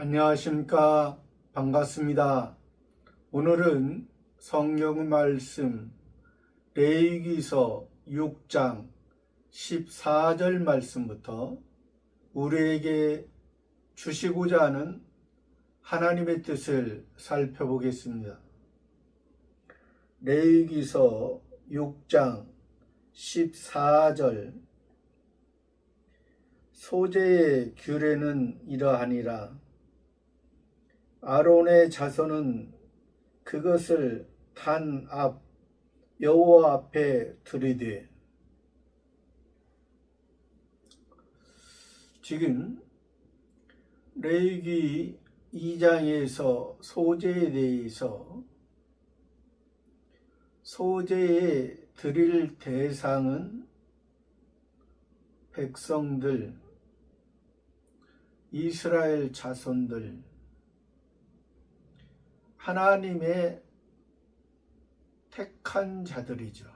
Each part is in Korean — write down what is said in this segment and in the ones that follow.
안녕하십니까. 반갑습니다. 오늘은 성경 말씀 레위기서 6장 14절 말씀부터 우리에게 주시고자 하는 하나님의 뜻을 살펴보겠습니다. 레위기서 6장 14절 소재의 규례는 이러하니라. 아론의 자손은 그것을 단 앞 여호와 앞에 드리되. 지금 레위기 2장에서 소재에 대해서 소재에 드릴 대상은 백성들, 이스라엘 자손들, 하나님의 택한 자들이죠.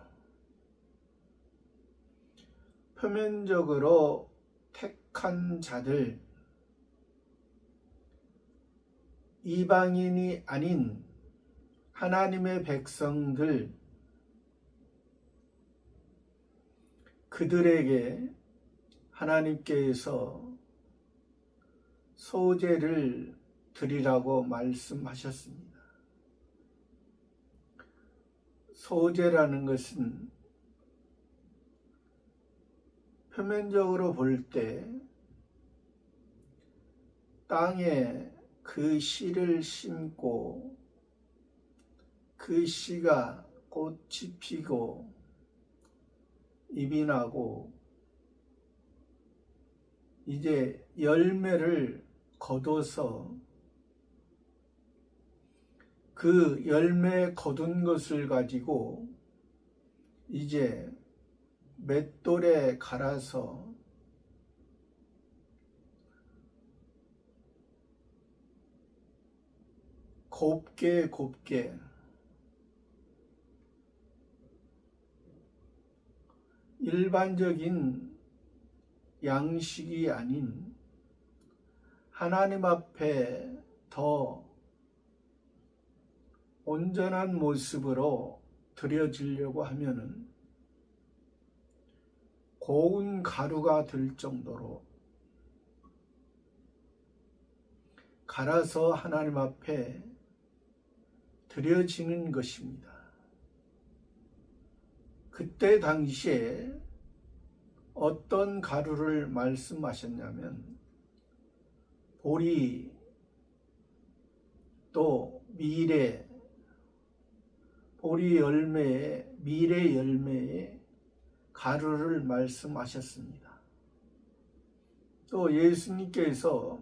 표면적으로 택한 자들, 이방인이 아닌 하나님의 백성들, 그들에게 하나님께서 소재를 드리라고 말씀하셨습니다. 소재라는 것은 표면적으로 볼 때 땅에 그 씨를 심고 그 씨가 꽃이 피고 잎이 나고 이제 열매를 거둬서 그 열매 거둔 것을 가지고 이제 맷돌에 갈아서 곱게 일반적인 양식이 아닌 하나님 앞에 더 온전한 모습으로 드려지려고 하면은 고운 가루가 될 정도로 갈아서 하나님 앞에 드려지는 것입니다. 그때 당시에 어떤 가루를 말씀하셨냐면 보리, 또 미래, 보리 열매에 미래 열매에 가루를 말씀하셨습니다. 또 예수님께서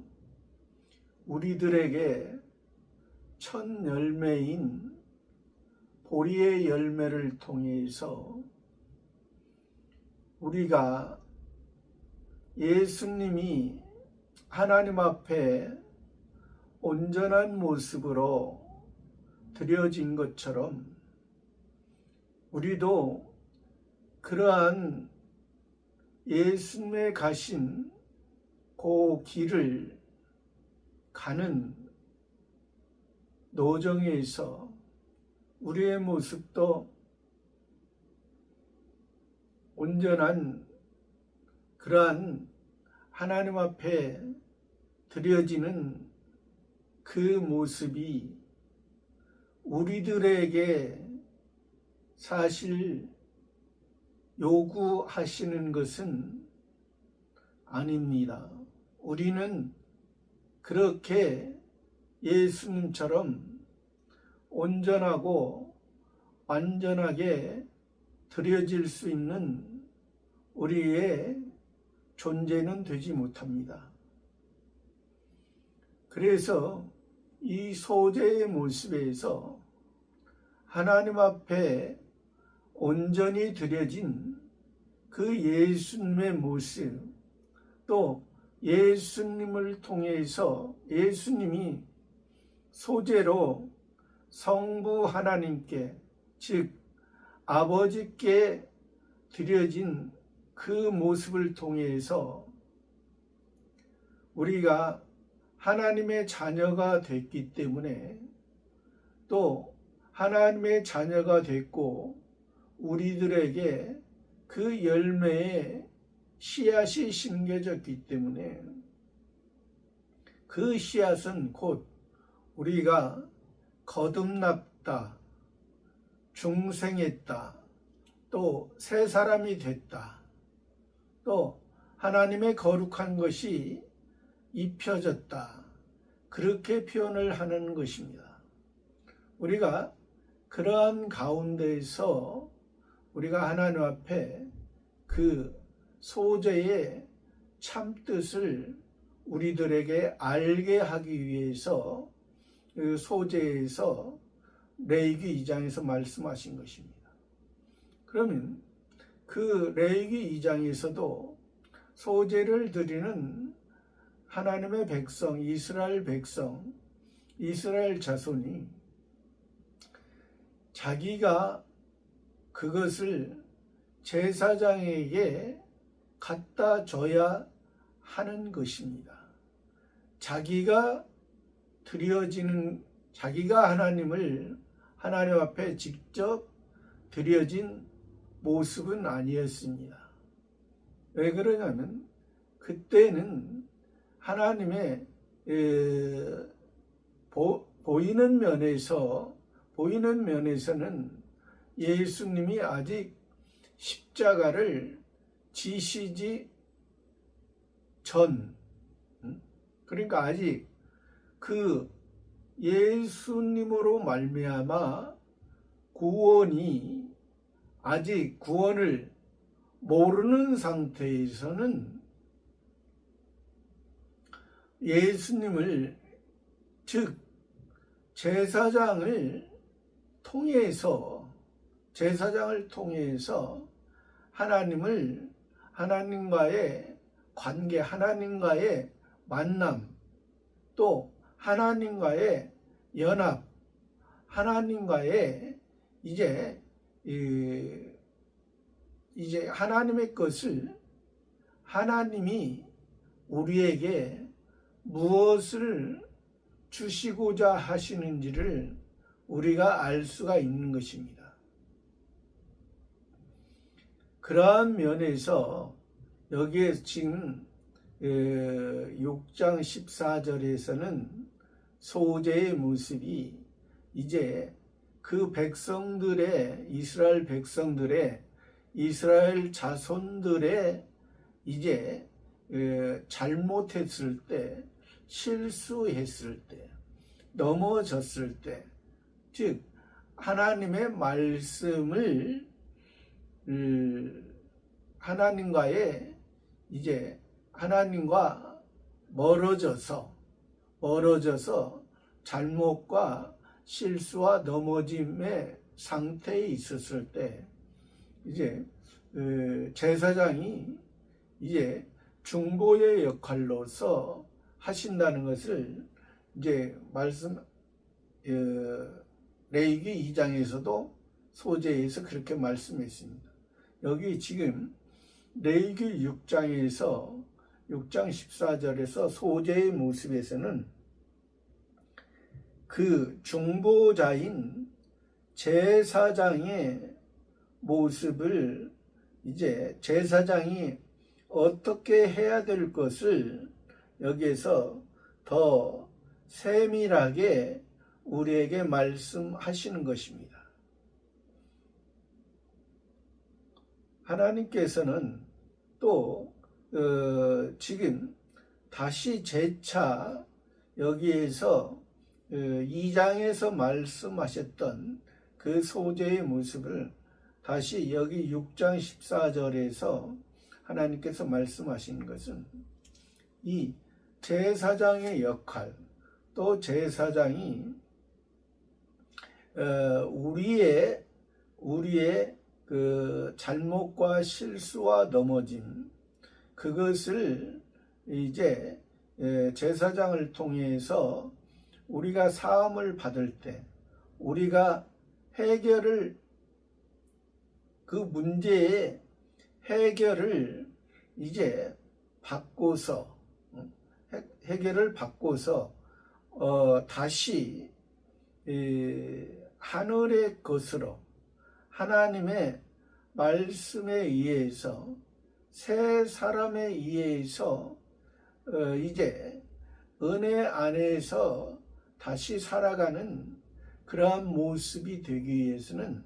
우리들에게 첫 열매인 보리의 열매를 통해서 우리가 예수님이 하나님 앞에 온전한 모습으로 드려진 것처럼 우리도 그러한 예수님의 가신 그 길을 가는 노정에서 우리의 모습도 온전한 그러한 하나님 앞에 드려지는 그 모습이 우리들에게 사실 요구하시는 것은 아닙니다. 우리는 그렇게 예수님처럼 온전하고 완전하게 드려질 수 있는 우리의 존재는 되지 못합니다. 그래서 이 소재의 모습에서 하나님 앞에 온전히 드려진 그 예수님의 모습, 또 예수님을 통해서 예수님이 소재로 성부 하나님께, 즉 아버지께 드려진 그 모습을 통해서 우리가 하나님의 자녀가 됐기 때문에, 또 하나님의 자녀가 됐고 우리들에게 그 열매의 씨앗이 심겨졌기 때문에, 그 씨앗은 곧 우리가 거듭났다, 중생했다, 또 새 사람이 됐다, 또 하나님의 거룩한 것이 입혀졌다, 그렇게 표현을 하는 것입니다. 우리가 그러한 가운데에서 우리가 하나님 앞에 그 소재의 참뜻을 우리들에게 알게 하기 위해서 그 소재에서 레위기 2장에서 말씀하신 것입니다. 그러면 그 레위기 2장에서도 소재를 드리는 하나님의 백성, 이스라엘 백성, 이스라엘 자손이 자기가 그것을 제사장에게 갖다 줘야 하는 것입니다. 자기가 하나님 앞에 직접 드려진 모습은 아니었습니다. 왜 그러냐면 그때는 하나님의 보이는 면에서는 예수님이 아직 십자가를 지시지 전, 그러니까 아직 그 예수님으로 말미암아 구원을 모르는 상태에서는 예수님을, 즉 제사장을 통해서 하나님과의 관계, 하나님과의 만남, 또 하나님과의 연합, 하나님과의 이제 하나님의 것을, 하나님이 우리에게 무엇을 주시고자 하시는지를 우리가 알 수가 있는 것입니다. 그러한 면에서 여기에 지금 6장 14절에서는 소재의 모습이 이제 그 백성들의, 이스라엘 자손들의 이제 잘못했을 때, 실수했을 때, 넘어졌을 때, 즉 하나님의 말씀을 하나님과 멀어져서 잘못과 실수와 넘어짐의 상태에 있었을 때, 이제 제사장이 이제 중보의 역할로서 하신다는 것을 이제 레위기 2장에서도 소재에서 그렇게 말씀했습니다. 여기 지금 레위기 6장에서 6장 14절에서 소재의 모습에서는 그 중보자인 제사장의 모습을, 이제 제사장이 어떻게 해야 될 것을 여기에서 더 세밀하게 우리에게 말씀하시는 것입니다. 하나님께서는 또 지금 다시 재차 여기에서 2장에서 말씀하셨던 그 소재의 모습을 다시 여기 6장 14절에서 하나님께서 말씀하신 것은 이 제사장의 역할, 또 제사장이 우리의 그 잘못과 실수와 넘어짐, 그것을 이제 제사장을 통해서 우리가 사함을 받을 때, 우리가 그 문제의 해결을 이제 받고서 해결을 바꿔서 다시 하늘의 것으로 하나님의 말씀에 의해서 새 사람에 의해서 이제 은혜 안에서 다시 살아가는 그러한 모습이 되기 위해서는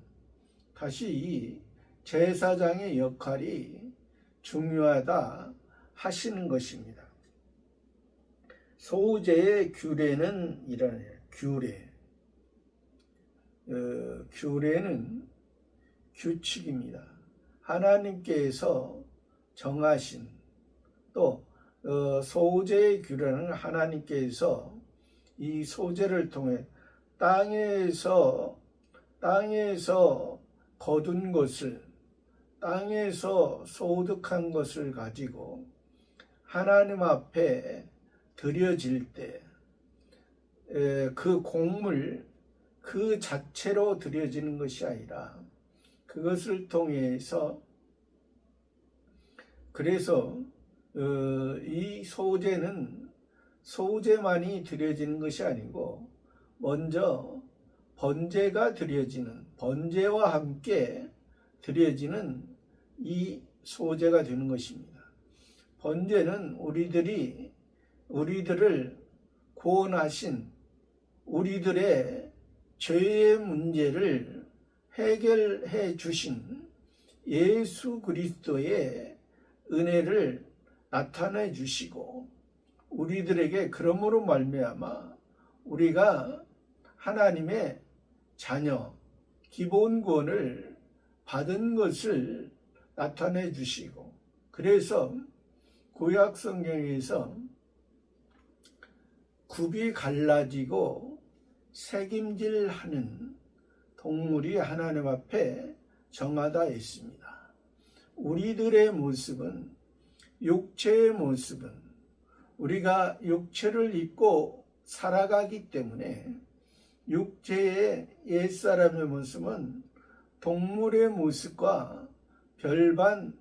다시 이 제사장의 역할이 중요하다 하시는 것입니다. 소제의 규례는 이러네요. 규례는 규칙입니다. 하나님께서 정하신 또 소제의 규례는 하나님께서 이 소제를 통해 땅에서 거둔 것을, 땅에서 소득한 것을 가지고 하나님 앞에 드려질 때 그 곡물 그 자체로 드려지는 것이 아니라 그것을 통해서, 그래서 이 소제는 소제만이 드려지는 것이 아니고 먼저 번제가 드려지는, 번제와 함께 드려지는 이 소제가 되는 것입니다. 번제는 우리들을 구원하신, 우리들의 죄의 문제를 해결해 주신 예수 그리스도의 은혜를 나타내 주시고, 우리들에게 그러므로 말미암아 우리가 하나님의 자녀, 기본 구원을 받은 것을 나타내 주시고, 그래서 구약 성경에서 굽이 갈라지고 새김질하는 동물이 하나님 앞에 정하다 있습니다. 우리들의 모습은, 육체의 모습은 우리가 육체를 입고 살아가기 때문에 육체의 옛사람의 모습은 동물의 모습과 별반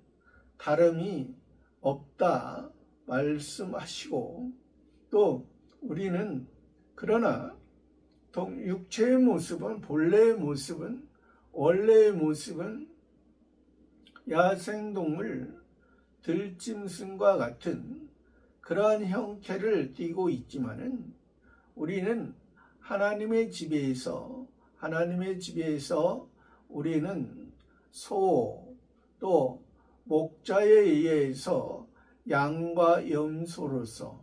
다름이 없다 말씀하시고, 또 우리는 그러나 육체의 모습은, 본래의 모습은, 원래의 모습은 야생동물 들짐승과 같은 그러한 형태를 띠고 있지만은 우리는 하나님의 집에서 우리는 소, 또 목자에 의해서 양과 염소로서,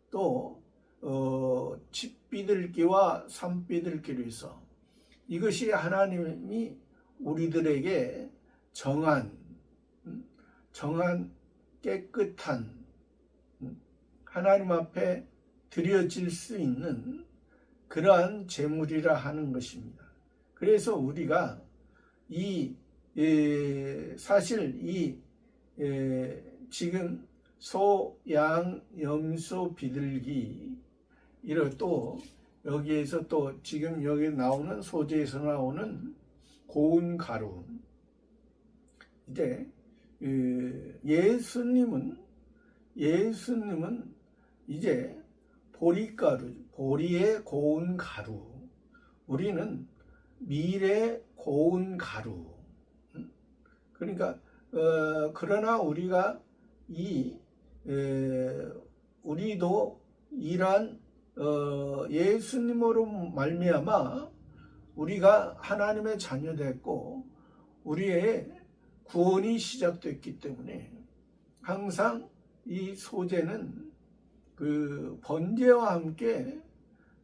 또 집비둘기와 산비둘기로서, 이것이 하나님이 우리들에게 정한 깨끗한 하나님 앞에 드려질 수 있는 그러한 제물이라 하는 것입니다. 그래서 우리가 사실 지금 소, 양, 염소, 비둘기, 또 여기에서 또 지금 여기 나오는 소재에서 나오는 고운 가루, 이제 예수님은 이제 보리가루, 보리의 고운 가루, 우리는 밀의 고운 가루. 그러니까 그러나 우리가 우리도 이러한 예수님으로 말미암아 우리가 하나님의 자녀됐고 우리의 구원이 시작됐기 때문에 항상 이 소제는 그 번제와 함께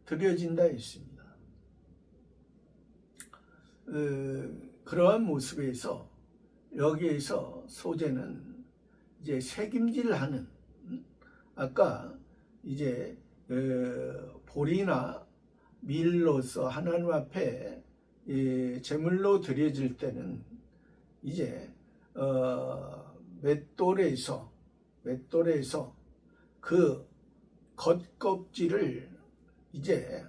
드려진다 했습니다. 그러한 모습에서 여기에서 소제는 이제 새김질하는, 아까 이제 보리나 밀로서 하나님 앞에 제물로 드려질 때는 이제 맷돌에서 그 겉껍질을 이제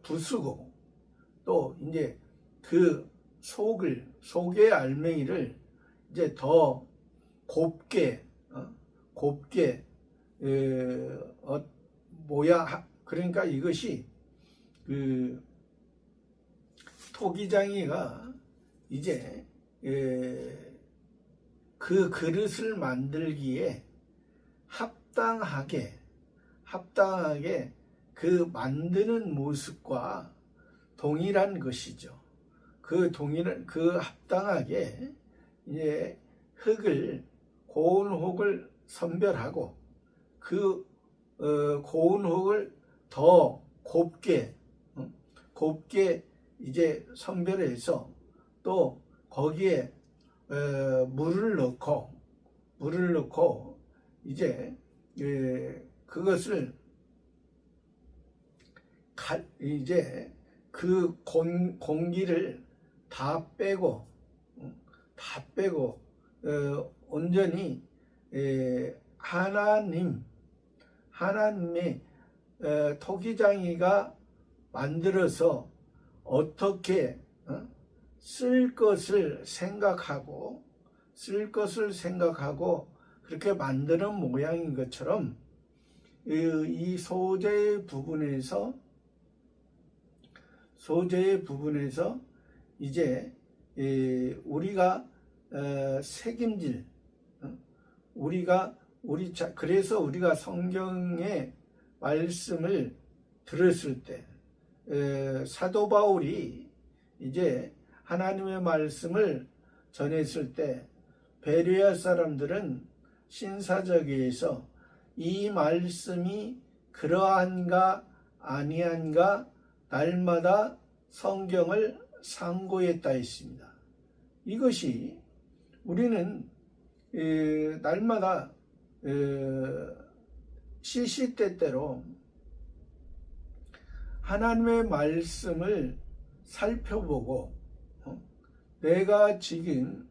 부수고, 또 이제 그 속의 알맹이를 이제 더 곱게 그러니까 이것이 그 토기장이가 이제 그 그릇을 만들기에 합당하게 그 만드는 모습과 동일한 것이죠. 그 합당하게 이제 고운 흙을 선별하고 그 고운 흙을 더 곱게 이제 선별해서 또 거기에 물을 넣고 이제 그것을 이제 그 공기를 다 빼고 온전히 하나님의 토기장이가 만들어서 어떻게 쓸 것을 생각하고 그렇게 만드는 모양인 것처럼 이 소재의 부분에서 이제 우리가 책임질 그래서 우리가 성경의 말씀을 들었을 때 사도 바울이 이제 하나님의 말씀을 전했을 때 베레아 사람들은 신사적에서 이 말씀이 그러한가 아니한가 날마다 성경을 상고했다 했습니다. 이것이 우리는 날마다 시시때때로 하나님의 말씀을 살펴보고 내가 지금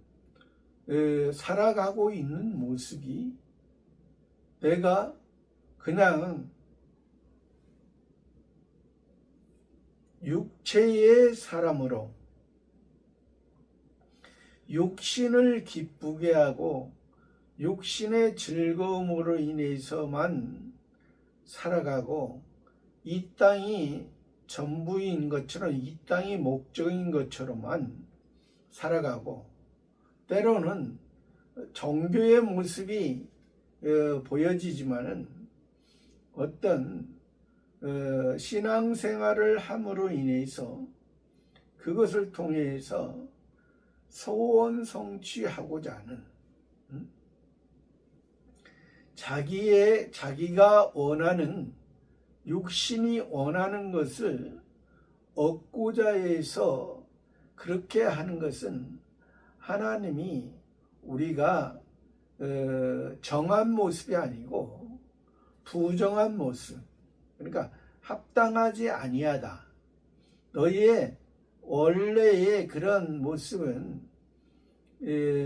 살아가고 있는 모습이 내가 그냥 육체의 사람으로 육신을 기쁘게 하고 육신의 즐거움으로 인해서만 살아가고 이 땅이 전부인 것처럼 이 땅이 목적인 것처럼만 살아가고 때로는 종교의 모습이 보여지지만은 어떤 신앙생활을 함으로 인해서 그것을 통해서 소원 성취하고자 하는 자기가 원하는 육신이 원하는 것을 얻고자 해서 그렇게 하는 것은 하나님이 우리가 정한 모습이 아니고 부정한 모습, 그러니까 합당하지 아니하다. 너희의 원래의 그런 모습은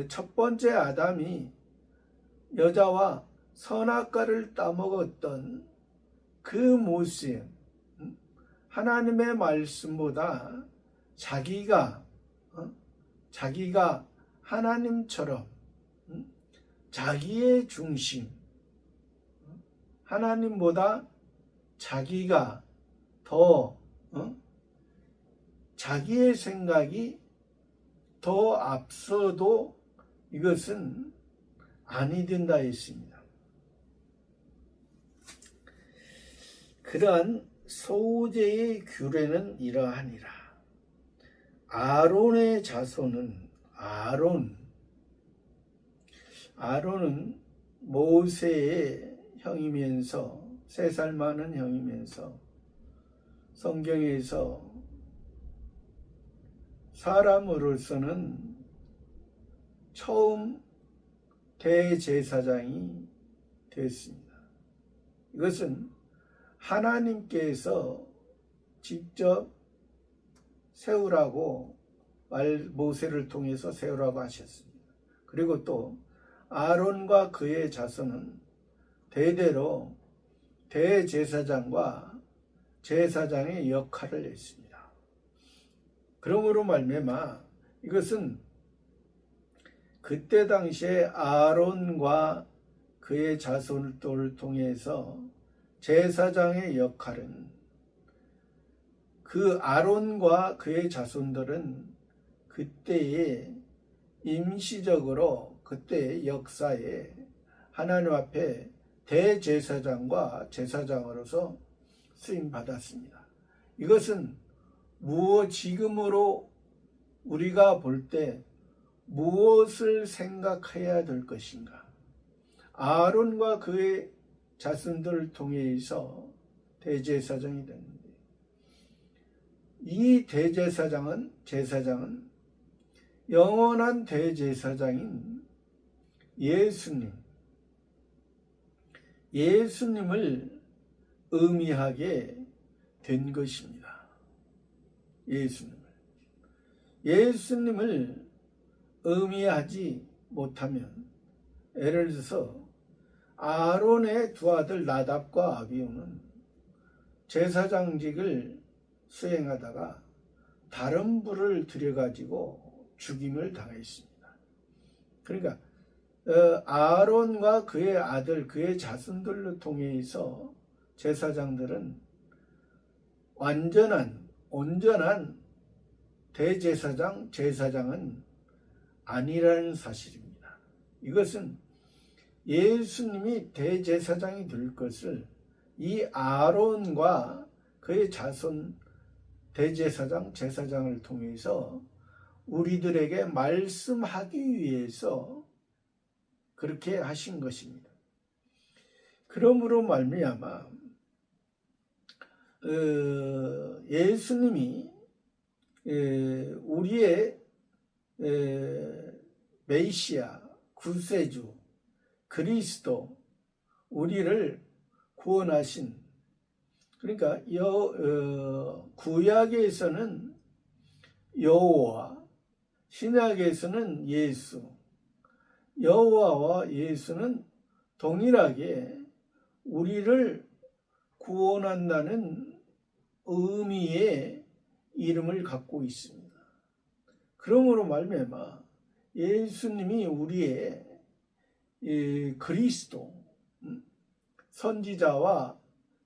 첫 번째 아담이 여자와 선악과를 따먹었던 그 모습, 하나님의 말씀보다 자기가 하나님처럼 자기의 중심, 하나님보다 자기가 더 자기의 생각이 더 앞서도 이것은 아니 된다 했습니다. 그러한 소재의 규례는 이러하니라. 아론의 자손은 아론은 모세의 형이면서 3살 많은 형이면서 성경에서 사람으로서는 처음 대제사장이 됐습니다. 이것은 하나님께서 직접 세우라고 모세를 통해서 세우라고 하셨습니다. 그리고 또 아론과 그의 자손은 대대로 대제사장과 제사장의 역할을 했습니다. 그러므로 말미암아 이것은 그때 당시에 아론과 그의 자손들을 통해서 제사장의 역할은, 그 아론과 그의 자손들은 그때의 임시적으로, 그때의 역사에 하나님 앞에 대제사장과 제사장으로서 쓰임 받았습니다. 이것은 지금으로 우리가 볼 때 무엇을 생각해야 될 것인가? 아론과 그의 자손들을 통해서 대제사장이 됐는데, 이 제사장은 영원한 대제사장인 예수님을 의미하게 된 것입니다. 예수님을 의미하지 못하면, 예를 들어서 아론의 두 아들 나답과 아비후는 제사장직을 수행하다가 다른 불을 들여가지고 죽임을 당했습니다. 그러니까 아론과 그의 아들, 그의 자손들을 통해서 제사장들은 온전한 제사장은 아니라는 사실입니다. 이것은 예수님이 대제사장이 될 것을 이 아론과 그의 자손 제사장을 통해서 우리들에게 말씀하기 위해서 그렇게 하신 것입니다. 그러므로 말미암아 예수님이 우리의 메시아, 구세주, 그리스도, 우리를 구원하신, 그러니까 구약에서는 여호와, 신약에서는 예수, 여호와와 예수는 동일하게 우리를 구원한다는 의미의 이름을 갖고 있습니다. 그러므로 말미암아 예수님이 우리의 그리스도, 선지자와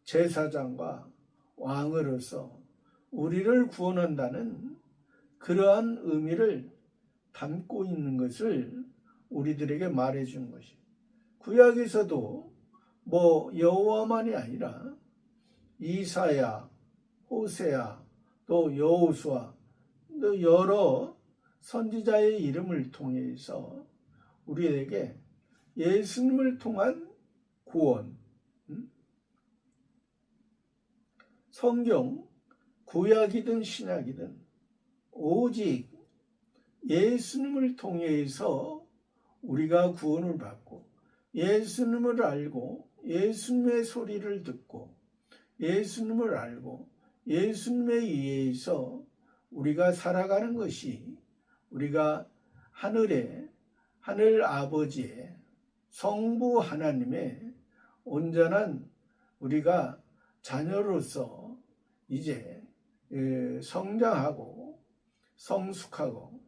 제사장과 왕으로서 우리를 구원한다는 그러한 의미를 담고 있는 것을 우리들에게 말해준 것이에요. 구약에서도 여호와만이 아니라 이사야, 호세야, 또 여호수아, 또 여러 선지자의 이름을 통해서 우리에게 예수님을 통한 구원, 성경, 구약이든 신약이든 오직 예수님을 통해서 우리가 구원을 받고, 예수님을 알고 예수님의 소리를 듣고, 예수님을 알고 예수님에 의해서 우리가 살아가는 것이, 우리가 하늘 아버지의, 성부 하나님의 온전한 우리가 자녀로서 이제 성장하고 성숙하고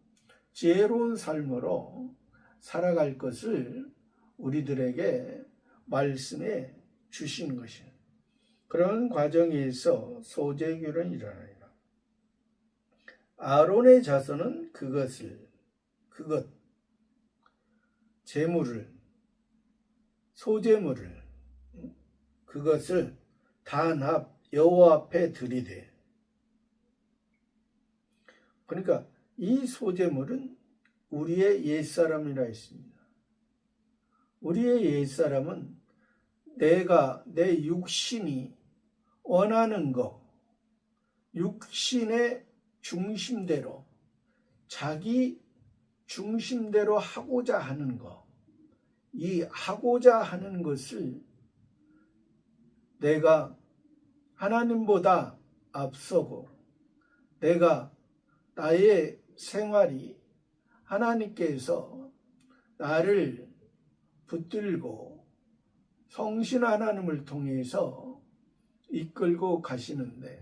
지혜로운 삶으로 살아갈 것을 우리들에게 말씀해 주신 것이에요. 그런 과정에서 소재교는 일어나리라. 아론의 자손은 소재물을 그것을 단합 여호와 앞에 드리되, 그러니까 이 소재물은 우리의 옛사람이라 했습니다. 우리의 옛사람은 내 육신이 원하는 것, 육신의 중심대로, 자기 중심대로 하고자 하는 것, 이 하고자 하는 것을 내가 하나님보다 앞서고, 내가 나의 생활이 하나님께서 나를 붙들고 성신 하나님을 통해서 이끌고 가시는데,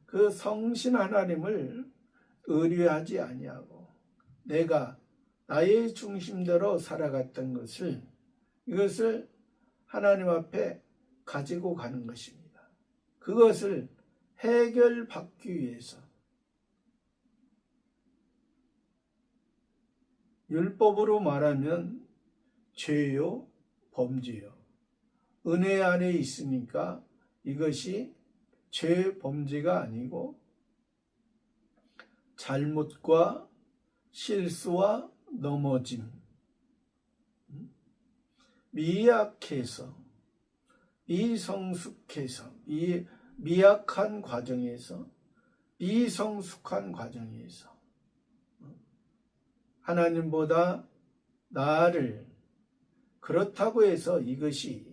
그 성신 하나님을 의뢰하지 아니하고 내가 나의 중심대로 살아갔던 것을 이것을 하나님 앞에 가지고 가는 것입니다. 그것을 해결받기 위해서 율법으로 말하면 죄요, 범죄요. 은혜 안에 있으니까 이것이 죄, 범죄가 아니고 잘못과 실수와 넘어짐, 미약해서, 미성숙해서, 미약한 과정에서, 미성숙한 과정에서 하나님보다 나를, 그렇다고 해서 이것이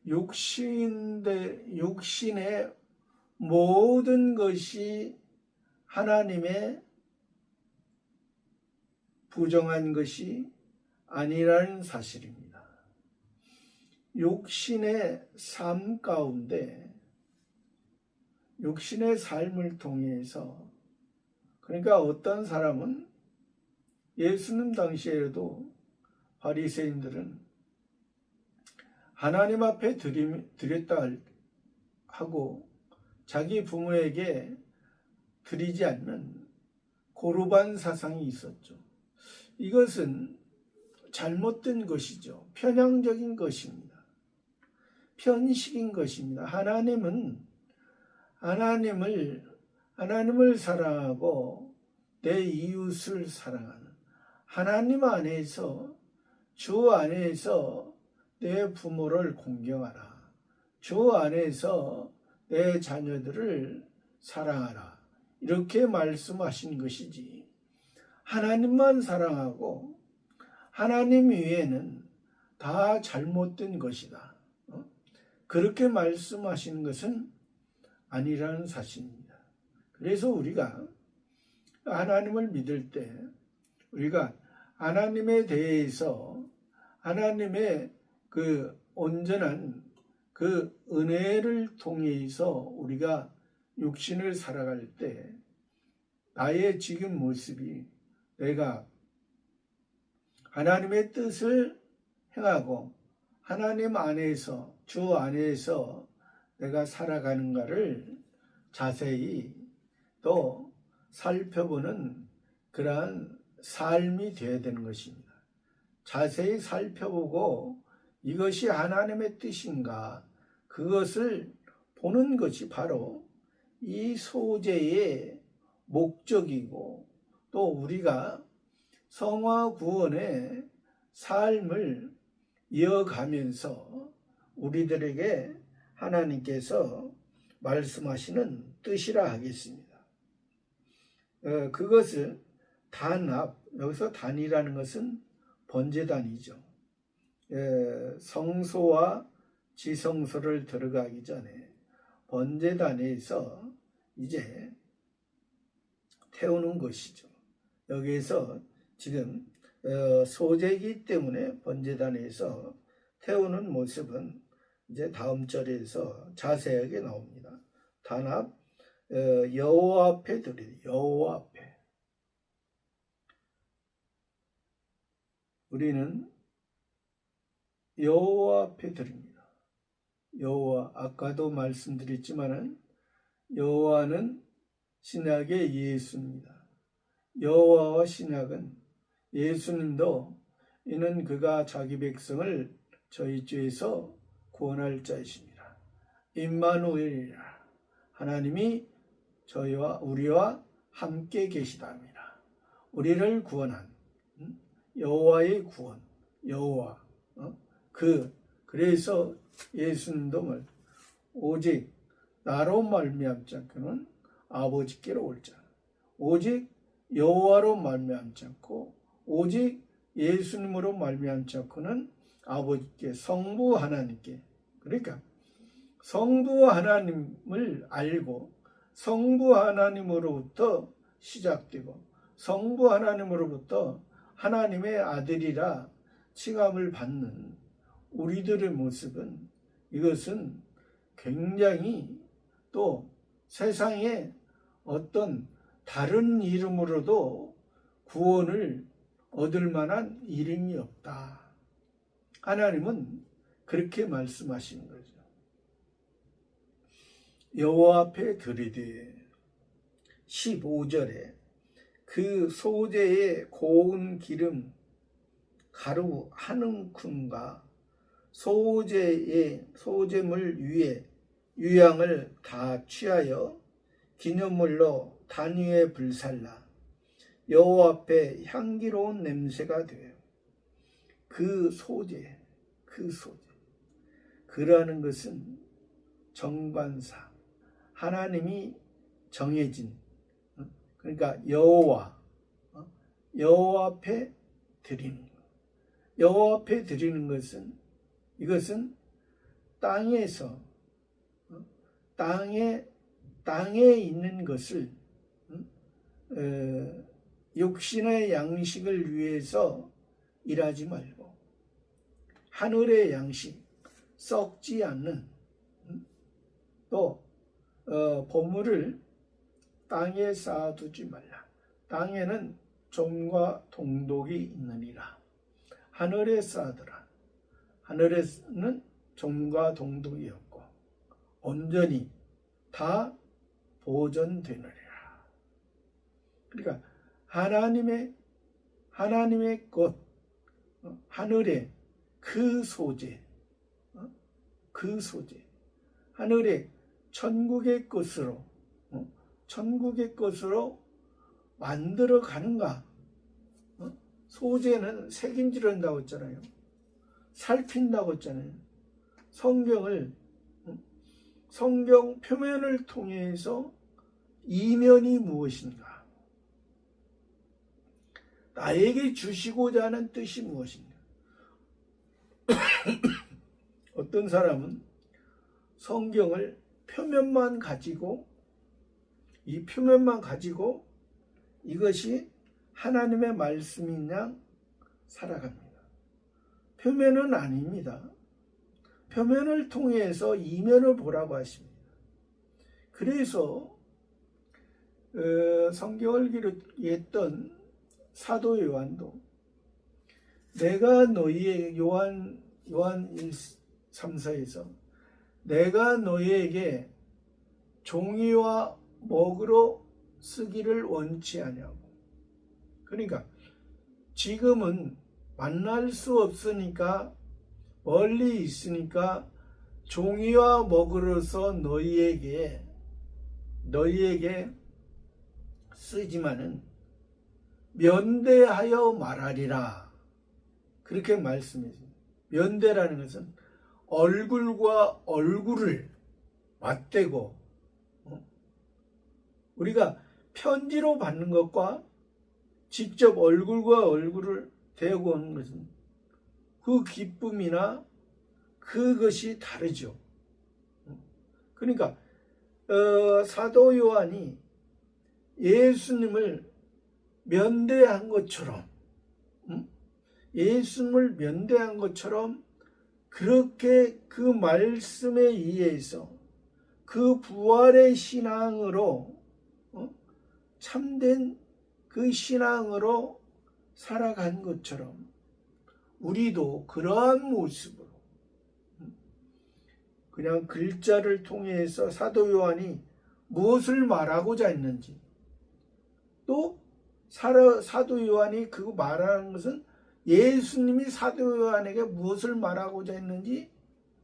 육신의 모든 것이 하나님의 부정한 것이 아니라는 사실입니다. 육신의 삶 가운데, 육신의 삶을 통해서, 그러니까 어떤 사람은 예수님 당시에도 바리새인들은 하나님 앞에 드렸다 하고 자기 부모에게 드리지 않는 고르반 사상이 있었죠. 이것은 잘못된 것이죠. 편향적인 것입니다. 편식인 것입니다. 하나님을 사랑하고 내 이웃을 사랑하는 하나님 안에서, 주 안에서 내 부모를 공경하라. 주 안에서 내 자녀들을 사랑하라. 이렇게 말씀하신 것이지, 하나님만 사랑하고 하나님 외에는 다 잘못된 것이다, 그렇게 말씀하시는 것은 아니라는 사실입니다. 그래서 우리가 하나님을 믿을 때 우리가 하나님에 대해서, 하나님의 그 온전한 그 은혜를 통해서 우리가 육신을 살아갈 때 나의 지금 모습이 내가 하나님의 뜻을 행하고 하나님 안에서, 주 안에서 내가 살아가는가를 자세히 또 살펴보는 그러한 삶이 되어야 되는 것입니다. 자세히 살펴보고 이것이 하나님의 뜻인가, 그것을 보는 것이 바로 이 소재의 목적이고, 또 우리가 성화 구원의 삶을 이어가면서 우리들에게 하나님께서 말씀하시는 뜻이라 하겠습니다. 그것을 단합, 여기서 단이라는 것은 번제단이죠. 성소와 지성소를 들어가기 전에 번제단에서 이제 태우는 것이죠. 여기에서 지금 소재이기 때문에 번제단에서 태우는 모습은 이제 다음 절에서 자세하게 나옵니다. 단합, 여호와 앞에 드리리. 여호와 앞에 우리는 여호와 앞에 드립니다. 여호와, 아까도 말씀드렸지만은 여호와는 신약의 예수입니다. 여호와와 신약은, 예수님도 이는 그가 자기 백성을 저희 죄에서 구원할 자이십니다. 임마누엘이라, 하나님이 우리와 함께 계시답니다. 우리를 구원한 여호와의 구원, 여호와. 그래서 예수님도 오직 나로 말미암지 않고는 아버지께로 올 자, 오직 여호와로 말미암지 않고 오직 예수님으로 말미암지 않고는 아버지께, 성부 하나님께, 그러니까 성부 하나님을 알고 성부 하나님으로부터 시작되고 성부 하나님으로부터 하나님의 아들이라 칭함을 받는 우리들의 모습은, 이것은 굉장히 또 세상에 어떤 다른 이름으로도 구원을 얻을 만한 이름이 없다. 하나님은 그렇게 말씀하시는 거죠. 여호와 앞에 드리되 15절에 그 소재의 고운 기름 가루 한 움큼과 소재물 위에 유향을 다 취하여 기념물로 단 위에 불살라 여호와 앞에 향기로운 냄새가 돼요. 그 소재 그라는 것은 정관사, 하나님이 정해진, 그러니까 여호와 앞에 드리는 것. 여호와 앞에 드리는 것은, 이것은 땅에서 땅에 있는 것을 육신의 양식을 위해서 일하지 말고 하늘의 양식, 썩지 않는 또 보물을 땅에 쌓아두지 말라. 땅에는 좀과 동독이 있느니라. 하늘에 쌓아두라. 하늘에는 좀과 동독이 없고 온전히 다 보존되느니라. 그러니까 하나님의 것, 하늘의 그 소재, 하늘의 천국의 것으로 만들어 가는가? 소재는 새김질한다고 했잖아요. 살핀다고 했잖아요. 성경 표면을 통해서 이면이 무엇인가? 나에게 주시고자 하는 뜻이 무엇인가? 어떤 사람은 성경을 표면만 가지고 이것이 하나님의 말씀인 양 살아갑니다. 표면은 아닙니다. 표면을 통해서 이면을 보라고 하십니다. 그래서 성경을 기록했던 사도 요한도 내가 너희에게 요한 1, 3, 4에서 내가 너희에게 종이와 먹으로 쓰기를 원치 아니하고, 그러니까 지금은 만날 수 없으니까 멀리 있으니까 종이와 먹으로서 너희에게 쓰지만은 면대하여 말하리라. 그렇게 말씀했습니다. 면대라는 것은 얼굴과 얼굴을 맞대고, 우리가 편지로 받는 것과 직접 얼굴과 얼굴을 대고 오는 것은 그 기쁨이나 그것이 다르죠. 그러니까 사도 요한이 예수님을 면대한 것처럼 그렇게 그 말씀에 의해서 그 부활의 신앙으로 참된 그 신앙으로 살아간 것처럼 우리도 그러한 모습으로 그냥 글자를 통해서 사도 요한이 무엇을 말하고자 했는지, 또 사도 요한이 그 말하는 것은 예수님이 사도 요한에게 무엇을 말하고자 했는지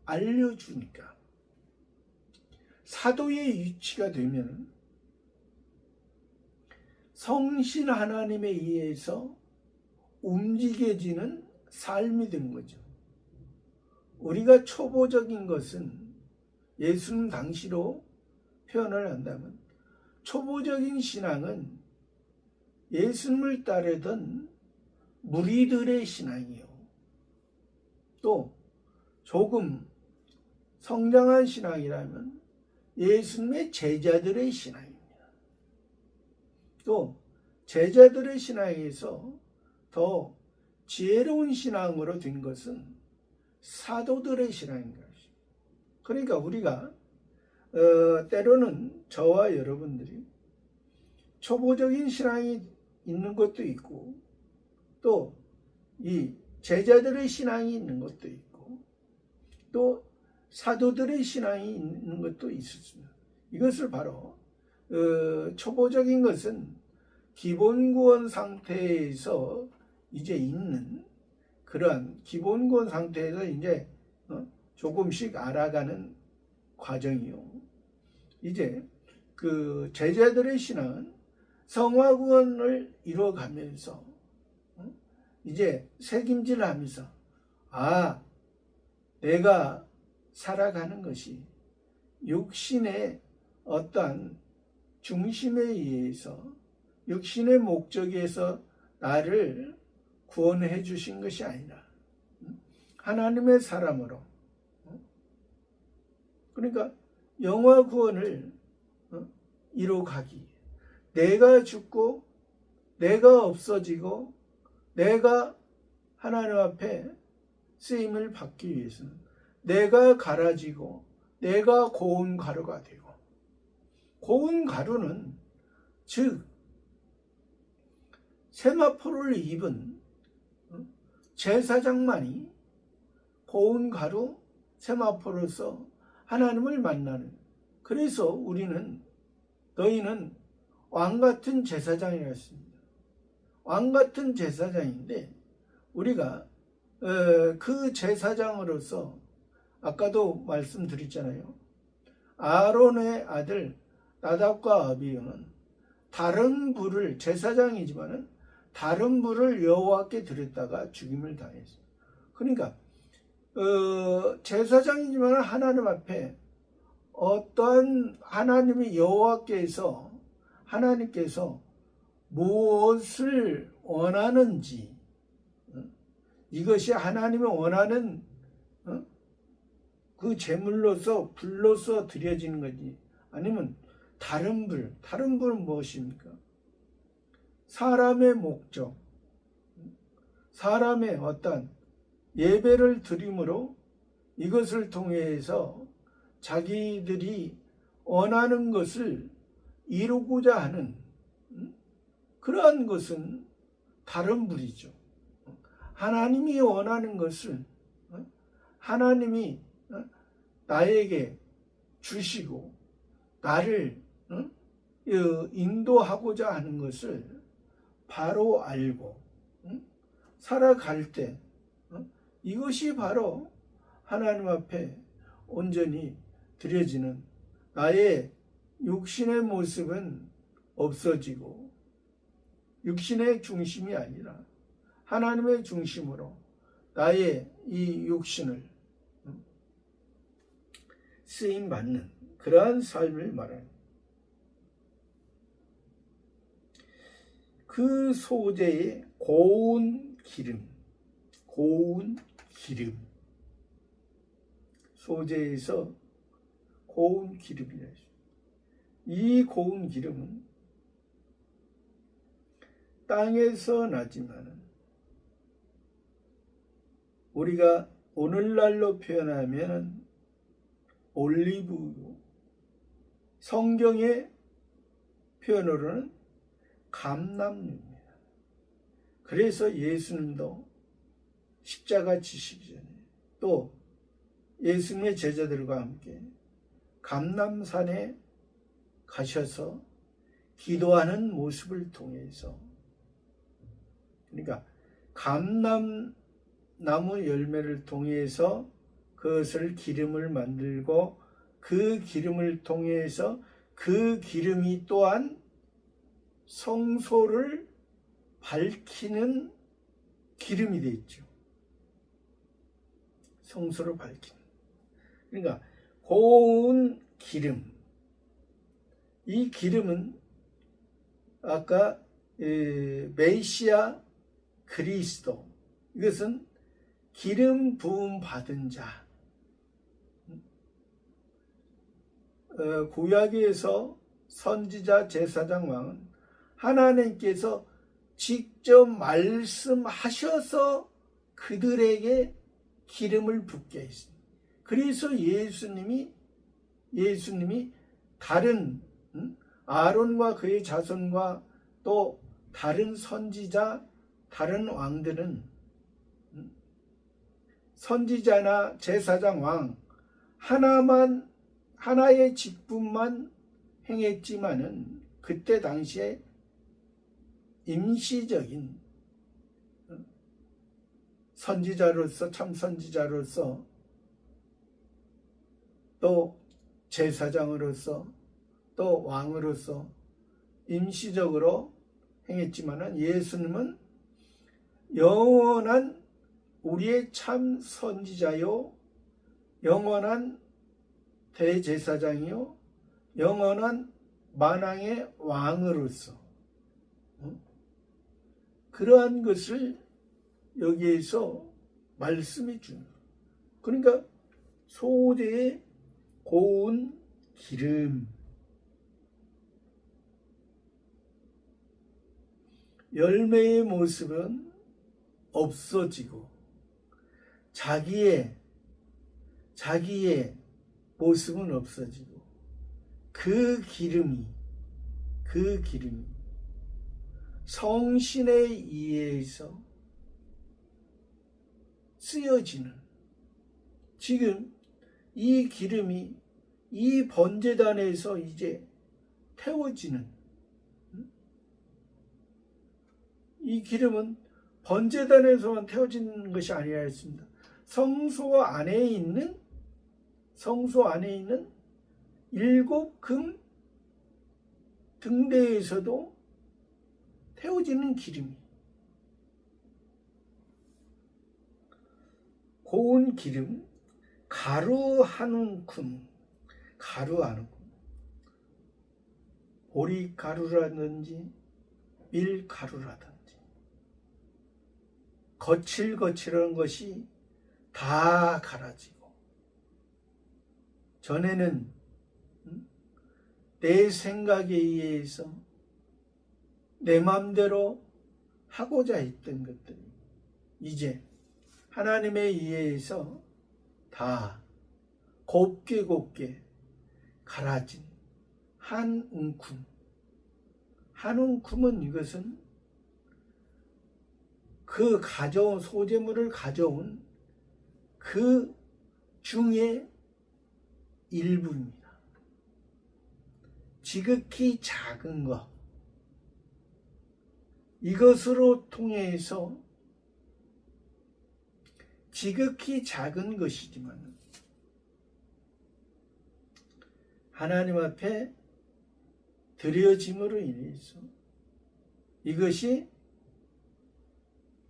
알려주니까 사도의 위치가 되면 성신 하나님에 의해서 움직여지는 삶이 된 거죠. 우리가 초보적인 것은 예수님 당시로 표현을 한다면 초보적인 신앙은 예수님을 따르던 무리들의 신앙이요, 또 조금 성장한 신앙이라면 예수님의 제자들의 신앙입니다. 또 제자들의 신앙에서 더 지혜로운 신앙으로 된 것은 사도들의 신앙인 것입니다. 그러니까 우리가 때로는 저와 여러분들이 초보적인 신앙이 있는 것도 있고, 또 이 제자들의 신앙이 있는 것도 있고 또 사도들의 신앙이 있는 것도 있었습니다. 이것을 바로 초보적인 것은 기본 구원 상태에서 이제 있는 그러한 기본 구원 상태에서 이제 조금씩 알아가는 과정이요. 이제 그 제자들의 신앙은 성화 구원을 이뤄가면서 이제 새김질을 하면서 내가 살아가는 것이 육신의 어떠한 중심에 의해서 육신의 목적에서 나를 구원해 주신 것이 아니라 하나님의 사람으로, 그러니까 영화 구원을 이루어가기, 내가 죽고 내가 없어지고 내가 하나님 앞에 쓰임을 받기 위해서는 내가 갈아지고 내가 고운 가루가 되고, 고운 가루는 즉 세마포를 입은 제사장만이 고운 가루 세마포로서 하나님을 만나는, 그래서 우리는 너희는 왕같은 제사장이라 했습니다. 왕같은 제사장인데 우리가 그 제사장으로서 아까도 말씀드렸잖아요. 아론의 아들 나답과 아비후는 다른 불을, 제사장이지만은 다른 불을 여호와께 드렸다가 죽임을 당했어요. 그러니까 제사장이지만 하나님 앞에 어떠한 하나님이 하나님께서 무엇을 원하는지, 이것이 하나님이 원하는 그 제물로서 불로서 드려지는 거지, 아니면 다른 불은 무엇입니까? 사람의 목적, 사람의 어떤 예배를 드림으로 이것을 통해서 자기들이 원하는 것을 이루고자 하는 그러한 것은 다른 불이죠. 하나님이 원하는 것을 하나님이 나에게 주시고 나를 인도하고자 하는 것을 바로 알고 살아갈 때 이것이 바로 하나님 앞에 온전히 드려지는, 나의 육신의 모습은 없어지고 육신의 중심이 아니라 하나님의 중심으로 나의 이 육신을 쓰임받는 그러한 삶을 말합니다. 그 소재의 고운 기름, 소재에서 고운 기름이라 했습니다. 이 고운 기름은 땅에서 나지만은 우리가 오늘날로 표현하면 올리브유, 성경의 표현으로는 감람유입니다. 그래서 예수님도 십자가 지시기 전에 또 예수님의 제자들과 함께 감람산에 가셔서 기도하는 모습을 통해서, 그러니까 감람나무 열매를 통해서 그것을 기름을 만들고 그 기름을 통해서 그 기름이 또한 성소를 밝히는 기름이 되어 있죠. 성소를 밝히는. 그러니까 고운 기름. 이 기름은 아까 메시아 그리스도, 이것은 기름 부음 받은 자. 구약에서 선지자 제사장 왕은 하나님께서 직접 말씀하셔서 그들에게 기름을 붓게 했습니다. 그래서 예수님이 다른 아론과 그의 자손과 또 다른 선지자, 다른 왕들은 선지자나 제사장 왕 하나의 직분만 행했지만은 그때 당시에 임시적인 선지자로서, 참 선지자로서, 또 제사장으로서, 또 왕으로서 임시적으로 행했지만은 예수님은 영원한 우리의 참 선지자요, 영원한 대제사장이요, 영원한 만왕의 왕으로서 그러한 것을 여기에서 말씀해 주는 거예요. 그러니까 소재의 고운 기름, 열매의 모습은 없어지고 자기의 모습은 없어지고 그 기름이 성신에 의해서 쓰여지는, 지금 이 기름이 이 번제단에서 이제 태워지는, 이 기름은 번제단에서만 태워지는 것이 아니라 했습니다. 성소 안에 있는 7금 등대에서도 태워지는 기름이, 고운 기름, 가루 한 움큼, 보리가루라든지 밀가루라든지 거칠거칠한 것이 다 갈아지고, 전에는 내 생각에 의해서 내 마음대로 하고자 했던 것들이 이제 하나님에 의해서 다 곱게 갈아진 한 움큼. 한 움큼은 이것은 그 가져온 소재물을 가져온 그 중에 일부입니다. 지극히 작은 것, 이것으로 통해서 지극히 작은 것이지만 하나님 앞에 드려짐으로 인해서 이것이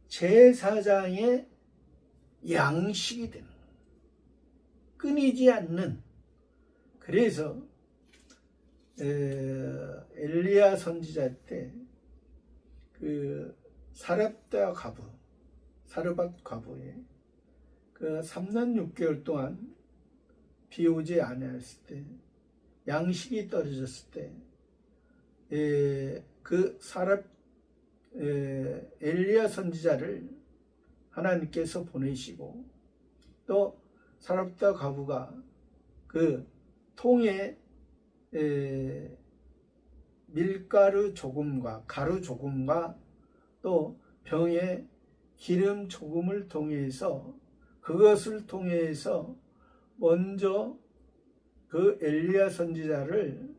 제사장의 양식이 되는 거예요. 끊이지 않는. 그래서 엘리야 선지자 때 그 사렙다 사르밧 과부에 그 3년 6개월 동안 비 오지 않았을 때, 양식이 떨어졌을 때, 그 엘리야 선지자를 하나님께서 보내시고, 또 사렙다 과부가 그 통에 밀가루 조금과 가루 조금과 또 병에 기름 조금을 통해서, 그것을 통해서 먼저 그 엘리야 선지자를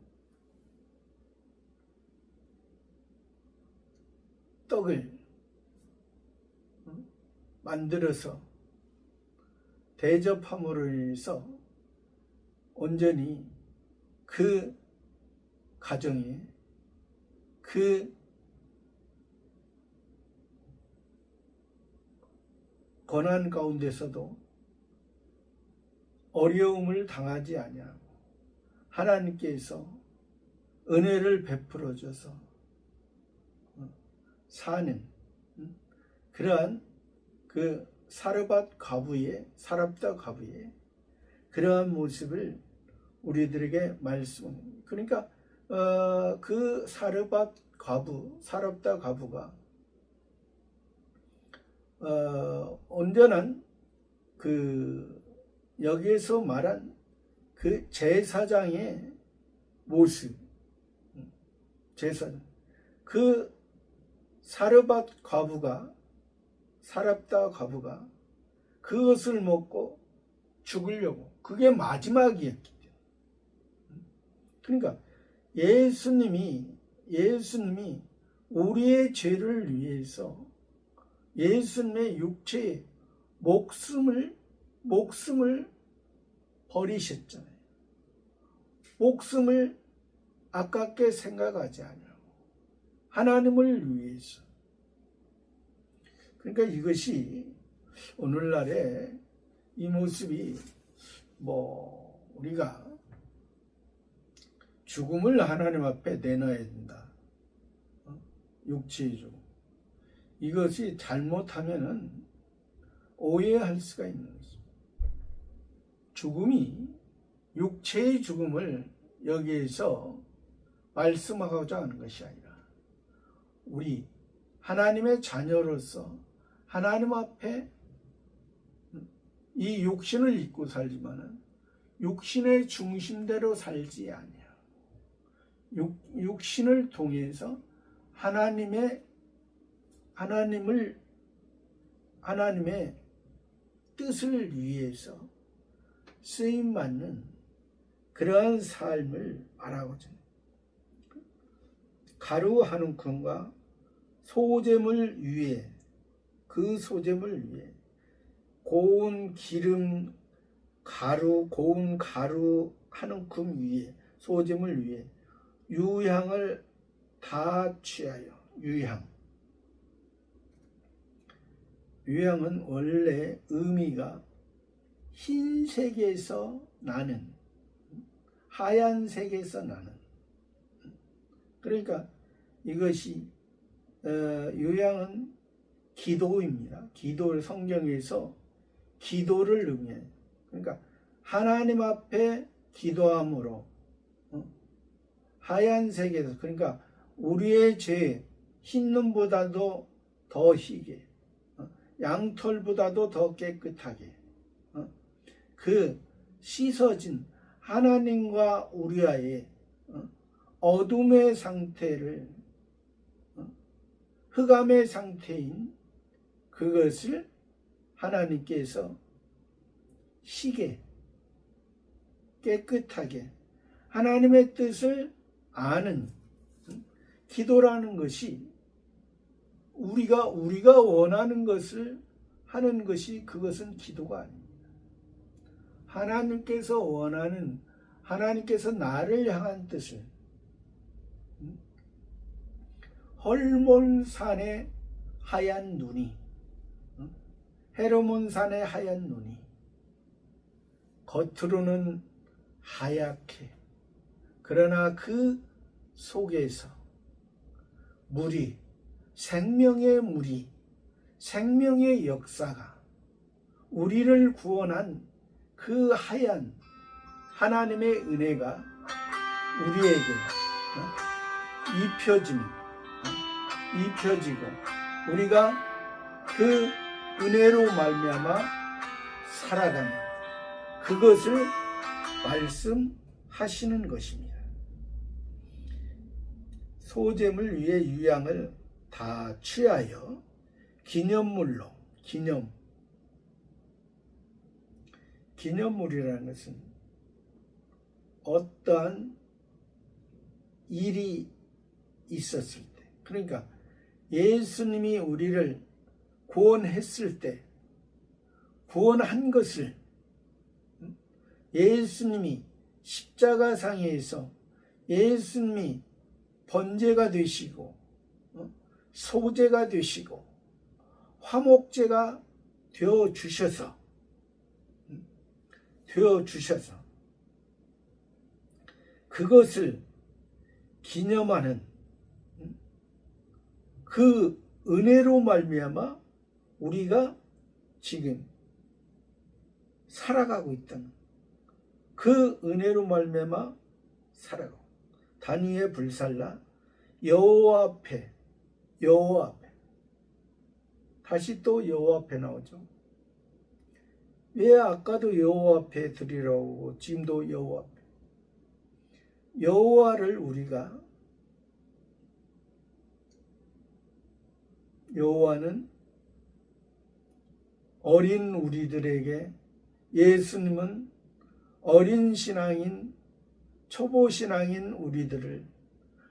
떡을 만들어서 대접함으로 인해서 온전히 그 가정에, 그 고난 가운데서도 어려움을 당하지 아니하고 하나님께서 은혜를 베풀어 줘서 사는 그러한 그 사르밧 과부의, 사랍다 과부의 그러한 모습을 우리들에게 말씀합니다. 그러니까 그 사르밧 과부, 사랍다 과부가 온전한 그 여기에서 말한 그 제사장의 모습, 제사장, 그 사르밧 과부가, 사랍다 과부가 그것을 먹고 죽으려고. 그게 마지막이었기 때문에. 그러니까 예수님이 우리의 죄를 위해서 예수님의 육체의 목숨을 버리셨잖아요. 목숨을 아깝게 생각하지 않으라고. 하나님을 위해서. 그러니까 이것이 오늘날에 이 모습이 우리가 죽음을 하나님 앞에 내놔야 된다. 육체의 죽음. 이것이 잘못하면은 오해할 수가 있는 것입니다. 죽음이 육체의 죽음을 여기에서 말씀하고자 하는 것이 아니라 우리 하나님의 자녀로서 하나님 앞에 이 육신을 입고 살지만은 육신의 중심대로 살지 아니하고 육신을 통해서 하나님의 뜻을 위해서 쓰임받는 그러한 삶을 말하고자 합니다. 가루 한 움큼과 소재물 위에 그 소재물 위에 고운 기름 고운 가루 한 움큼 위에 소재물 위에 유향을 다 취하여. 유향은 원래 의미가 흰색에서 나는, 하얀색에서 나는. 그러니까 이것이 유향은 기도입니다. 기도를 성경에서 기도를 의미해요. 그러니까 하나님 앞에 기도함으로 하얀색에서, 그러니까 우리의 죄 흰 눈보다도 더 희게, 양털보다도 더 깨끗하게 그 씻어진 하나님과 우리와의 어둠의 상태를, 흑암의 상태인 그것을 하나님께서 희게 깨끗하게 하나님의 뜻을 아는 기도라는 것이 우리가 원하는 것을 하는 것이, 그것은 기도가 아닙니다. 하나님께서 원하는, 하나님께서 나를 향한 뜻을, 헐몬산의 하얀 눈이, 헤르몬산의 하얀 눈이 겉으로는 하얗게, 그러나 그 속에서 생명의 역사가 우리를 구원한 그 하얀 하나님의 은혜가 우리에게 입혀지고 우리가 그 은혜로 말미암아 살아가는 그것을 말씀하시는 것입니다. 소재물 위에 유향을 다 취하여 기념물로, 기념물이라는 것은 어떠한 일이 있었을 때, 그러니까 예수님이 우리를 구원했을 때, 구원한 것을 예수님이 십자가상에서 예수님이 번제가 되시고 소제가 되시고 화목제가 되어 주셔서 그것을 기념하는 그 은혜로 말미암아 우리가 지금 살아가고 있다는, 그 은혜로 말미암아 살아가고, 단위에 불살라 여호와 앞에, 다시 또 여호와 앞에 나오죠. 왜 아까도 여호와 앞에 드리라고 지금도 여호와 앞에, 여호와를 우리가, 여호와는 어린 우리들에게 예수님은 어린 신앙인, 초보 신앙인 우리들을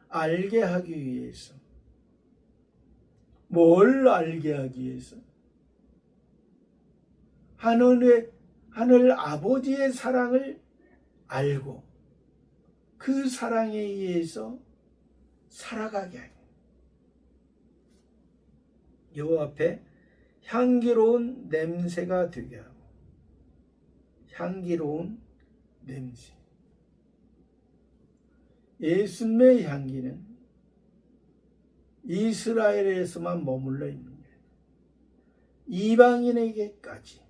알게 하기 위해서, 뭘 알게 하기 위해서? 하늘 아버지의 사랑을 알고 그 사랑에 의해서 살아가게 하기. 여호와 앞에 향기로운 냄새가 되게 하고, 향기로운 냄새. 예수님의 향기는 이스라엘에서만 머물러 있는 거예요. 이방인에게까지.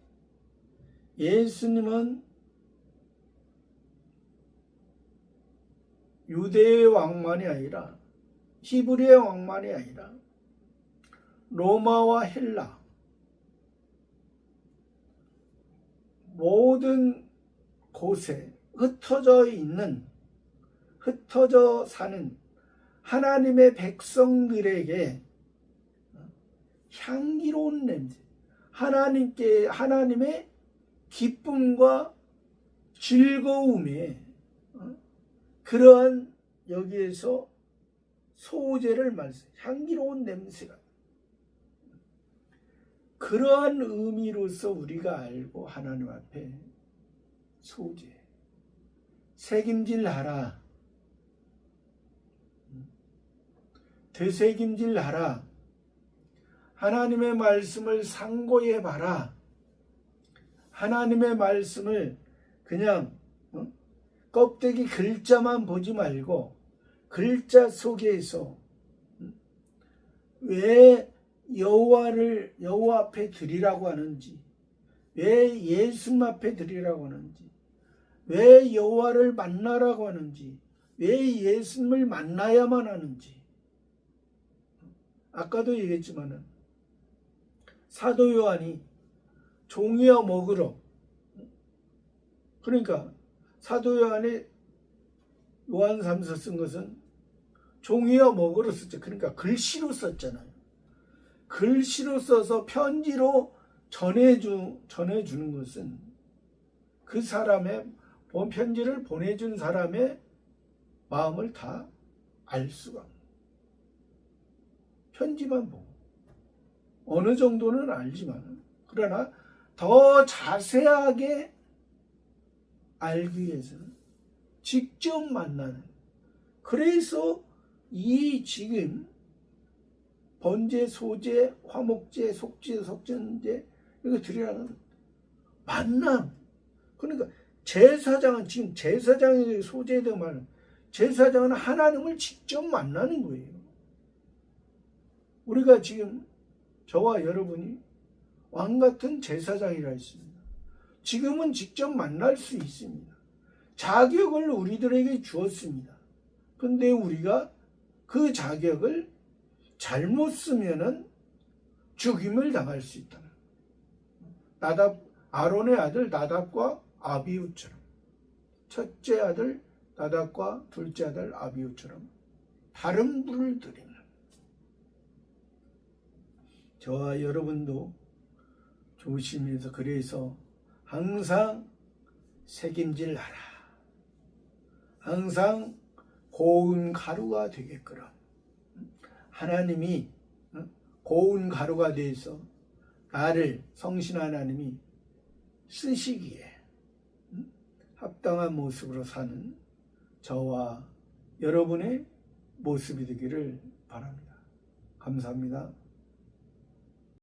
예수님은 유대의 왕만이 아니라, 히브리의 왕만이 아니라 로마와 헬라 모든 곳에 흩어져 사는 하나님의 백성들에게 향기로운 냄새, 하나님의 기쁨과 즐거움에 그러한 여기에서 소재를 향기로운 냄새가, 그러한 의미로서 우리가 알고 하나님 앞에 소재, 새김질하라, 되새김질하라, 하나님의 말씀을 상고해봐라. 하나님의 말씀을 그냥 껍데기 글자만 보지 말고 글자 속에서 왜 여호와 앞에 드리라고 하는지, 왜 예수님 앞에 드리라고 하는지, 왜 여호와를 만나라고 하는지, 왜 예수님을 만나야만 하는지. 아까도 얘기했지만은 사도 요한이 종이어 먹으러, 그러니까 사도 요한이 요한삼서 쓴 것은 종이어 먹으러 썼죠. 그러니까 글씨로 썼잖아요. 글씨로 써서 편지로 전해주는 것은 그 사람의 편지를 보내준 사람의 마음을 다 알 수가 없는, 편지만 보고 어느 정도는 알지만, 그러나 더 자세하게 알기 위해서는 직접 만나는, 그래서 이 지금 번제, 소제, 화목제, 속제, 속전제 이거 드리라는 만남. 그러니까 제사장은, 지금 제사장의 소제에 대한 말은, 제사장은 하나님을 직접 만나는 거예요. 우리가 지금 저와 여러분이 왕같은 제사장이라 했습니다. 지금은 직접 만날 수 있습니다. 자격을 우리들에게 주었습니다. 근데 우리가 그 자격을 잘못 쓰면은 죽임을 당할 수 있다. 아론의 아들 나답과 아비후처럼, 첫째 아들 나답과 둘째 아들 아비후처럼 다른 불을 드리는, 저와 여러분도 조심해서, 그래서 항상 새김질하라, 항상 고운 가루가 되게끔 하나님이 고운 가루가 돼서 나를, 성신 하나님이 쓰시기에 합당한 모습으로 사는 저와 여러분의 모습이 되기를 바랍니다. 감사합니다.